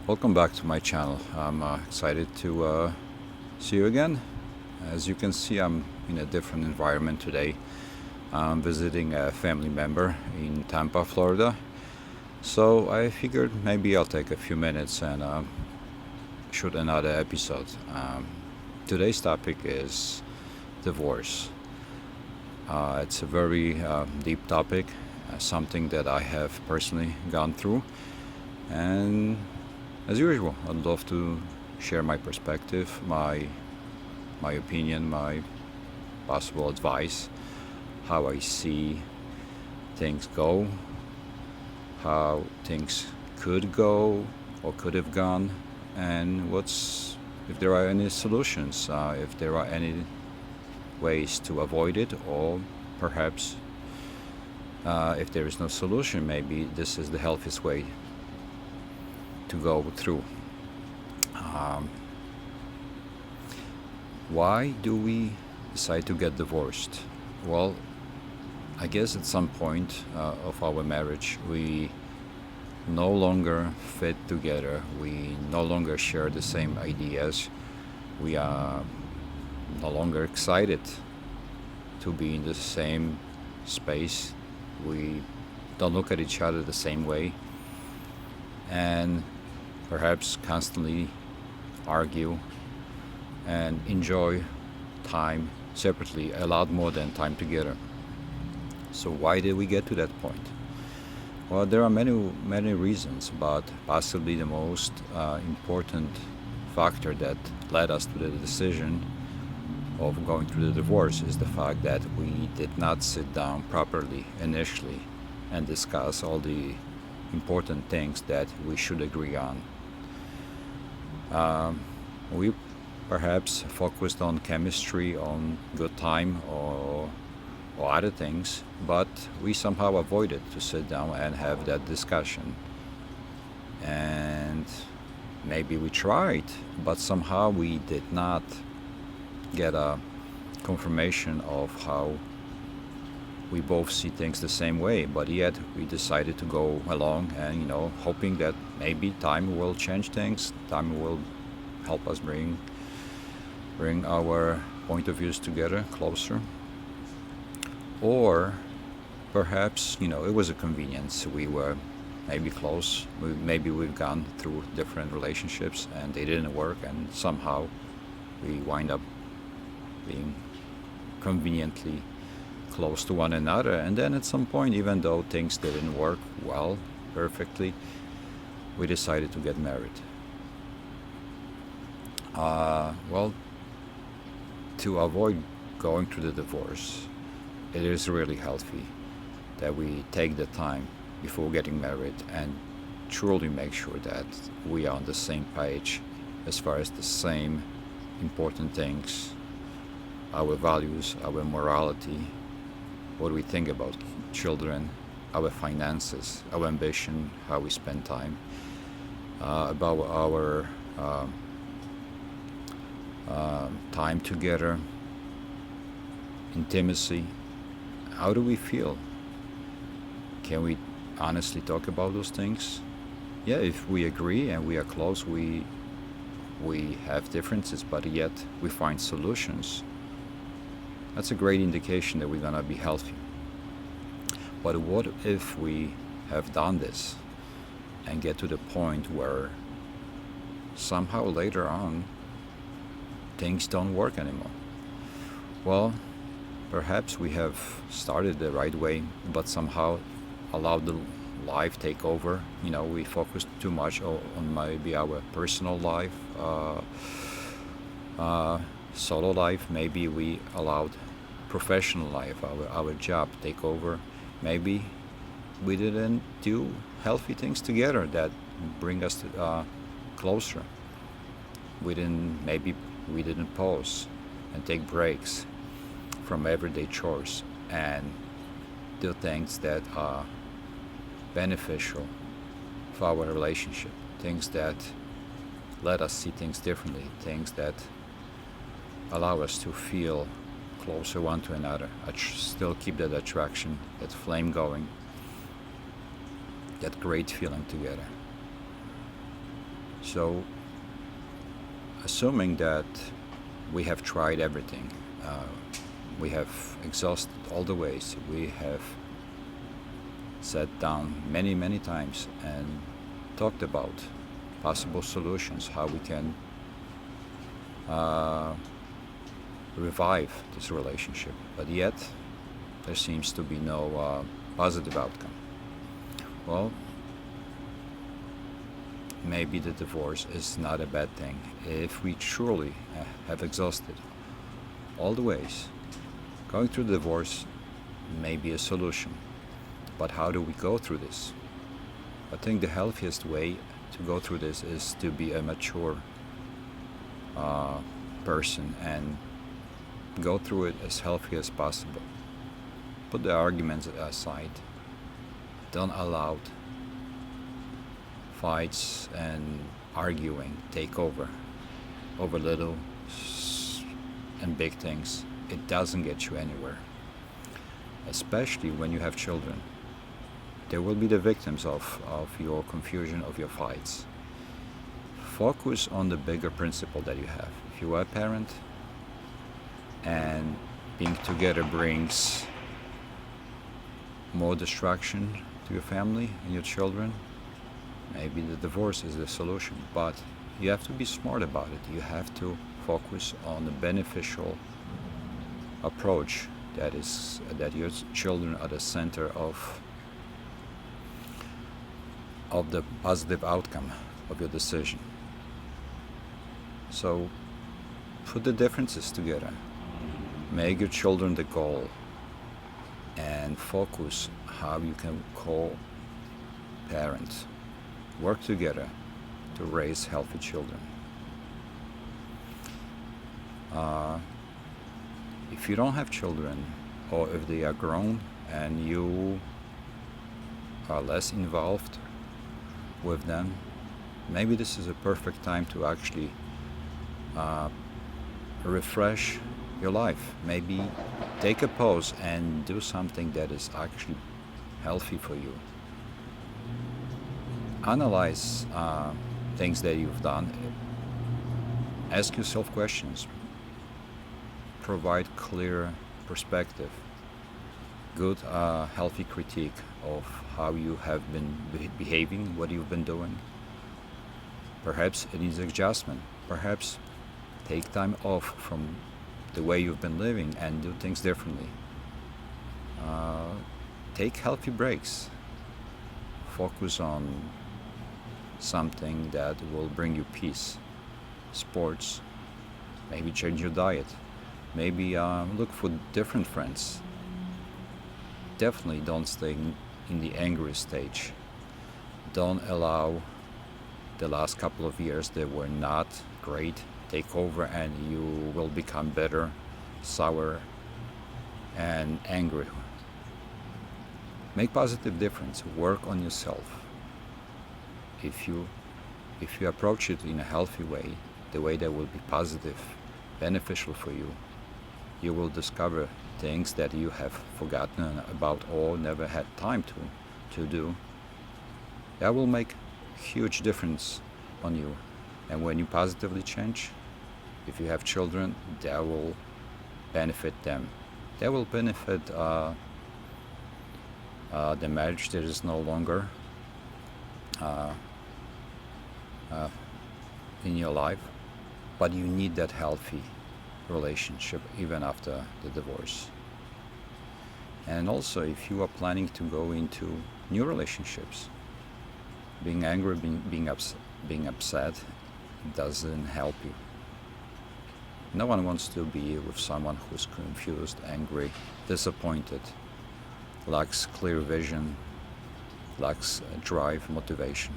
Welcome back to my channel. I'm excited to see you again. As you can see, I'm in a different environment today. I'm visiting a family member in Tampa, Florida. So I figured maybe I'll take a few minutes and shoot another episode. Today's topic is divorce. It's a very deep topic, something that I have personally gone through. And as usual, I'd love to share my perspective, my opinion, my possible advice, how I see things go, how things could go or could have gone, and what's if there are any solutions, if there are any ways to avoid it, or perhaps if there is no solution, maybe this is the healthiest way to go through. Um, why do we decide to get divorced? Well, I guess at some point of our marriage, we no longer fit together. We no longer share the same ideas. We are no longer excited to be in the same space. We don't look at each other the same way. And perhaps constantly argue and enjoy time separately a lot more than time together. So why did we get to that point? Well, there are many reasons, but possibly the most important factor that led us to the decision of going through the divorce is the fact that we did not sit down properly initially and discuss all the important things that we should agree on. We perhaps focused on chemistry, on good time, or other things, but we somehow avoided to sit down and have that discussion. And maybe we tried, but somehow we did not get a confirmation of how we both see things the same way, but yet we decided to go along and hoping that maybe time will change things, time will help us bring our point of views together closer. Or perhaps it was a convenience. We were maybe close, maybe we've gone through different relationships and they didn't work, and somehow we wind up being conveniently close to one another. And then at some point, even though things didn't work well, perfectly, we decided to get married. Well, to avoid going through the divorce, it is really healthy that we take the time before getting married and truly make sure that we are on the same page as far as the same important things, our values, our morality, what we think about children, our finances, our ambition, how we spend time, about our time together, intimacy. How do we feel? Can we honestly talk about those things? Yeah, if we agree and we are close, we have differences, but yet we find solutions. That's a great indication that we're gonna be healthy. But what if we have done this and get to the point where somehow later on things don't work anymore? Well, perhaps we have started the right way, but somehow allowed the life take over. We focused too much on maybe our personal life, solo life. Maybe we allowed professional life, our job, take over. Maybe we didn't do healthy things together that bring us closer. Maybe we didn't pause and take breaks from everyday chores and do things that are beneficial for our relationship, things that let us see things differently, things that allow us to feel closer one to another, still keep that attraction, that flame going, that great feeling together. So, assuming that we have tried everything, we have exhausted all the ways, we have sat down many, many times and talked about possible solutions, how we can revive this relationship, but yet there seems to be no positive outcome. Well, maybe the divorce is not a bad thing. If we truly have exhausted all the ways, going through the divorce may be a solution. But how do we go through this? I think the healthiest way to go through this is to be a mature person and go through it as healthy as possible. Put the arguments aside. Don't allow fights and arguing take over little and big things. It doesn't get you anywhere, especially when you have children. They will be the victims of your confusion, of your fights. Focus on the bigger principle that you have. If you are a parent and being together brings more destruction to your family and your children, maybe the divorce is the solution. But you have to be smart about it. You have to focus on the beneficial approach, that is that your children are the center of the positive outcome of your decision. So put the differences together. Make your children the goal and focus how you can co-parent, work together to raise healthy children. If you don't have children, or if they are grown and you are less involved with them, maybe this is a perfect time to actually refresh your life. Maybe take a pause and do something that is actually healthy for you. Analyze things that you've done. Ask yourself questions. Provide clear perspective. Good, healthy critique of how you have been behaving, what you've been doing. Perhaps it needs adjustment. Perhaps take time off from the way you've been living and do things differently. Take healthy breaks. Focus on something that will bring you peace. Sports. Maybe change your diet. Maybe look for different friends. Definitely don't stay in the angry stage. Don't allow the last couple of years that were not great take over and you will become bitter, sour, and angry. Make positive difference. Work on yourself. If you approach it in a healthy way, the way that will be positive, beneficial for you, you will discover things that you have forgotten about or never had time to do. That will make huge difference on you. And when you positively change, if you have children, that will benefit them. That will benefit the marriage that is no longer in your life, but you need that healthy relationship even after the divorce. And also, if you are planning to go into new relationships, being angry, being upset doesn't help you. No one wants to be with someone who's confused, angry, disappointed, lacks clear vision, lacks drive, motivation.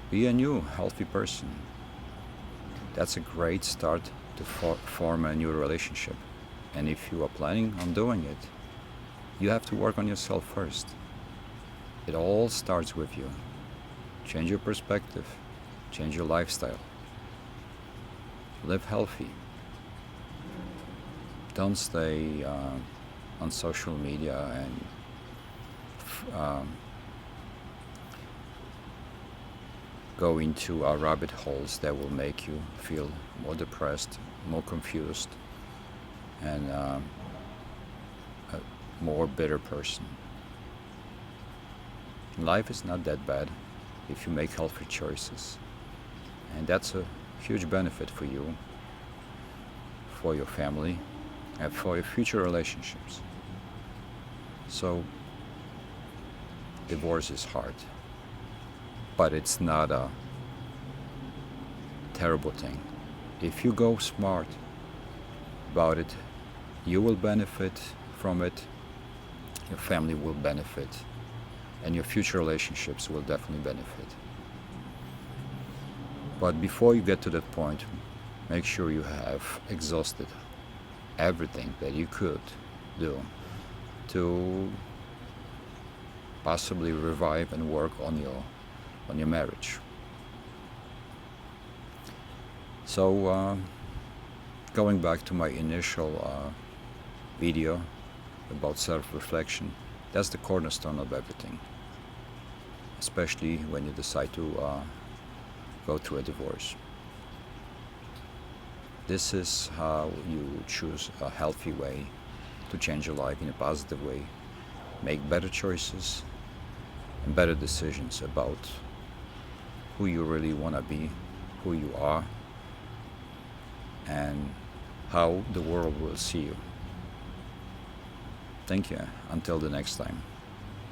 Be a new, healthy person. That's a great start to form a new relationship. And if you are planning on doing it, you have to work on yourself first. It all starts with you. Change your perspective. Change your lifestyle. Live healthy. Don't stay on social media and go into rabbit holes that will make you feel more depressed, more confused, and a more bitter person. Life is not that bad if you make healthy choices, and that's a huge benefit for you, for your family, and for your future relationships. So divorce is hard, but it's not a terrible thing. If you go smart about it, you will benefit from it, your family will benefit, and your future relationships will definitely benefit. But before you get to that point, make sure you have exhausted everything that you could do to possibly revive and work on your marriage. So going back to my initial video about self-reflection, that's the cornerstone of everything, especially when you decide to go through a divorce. This is how you choose a healthy way to change your life in a positive way, make better choices and better decisions about who you really want to be, who you are, and how the world will see you. Thank you. Until the next time.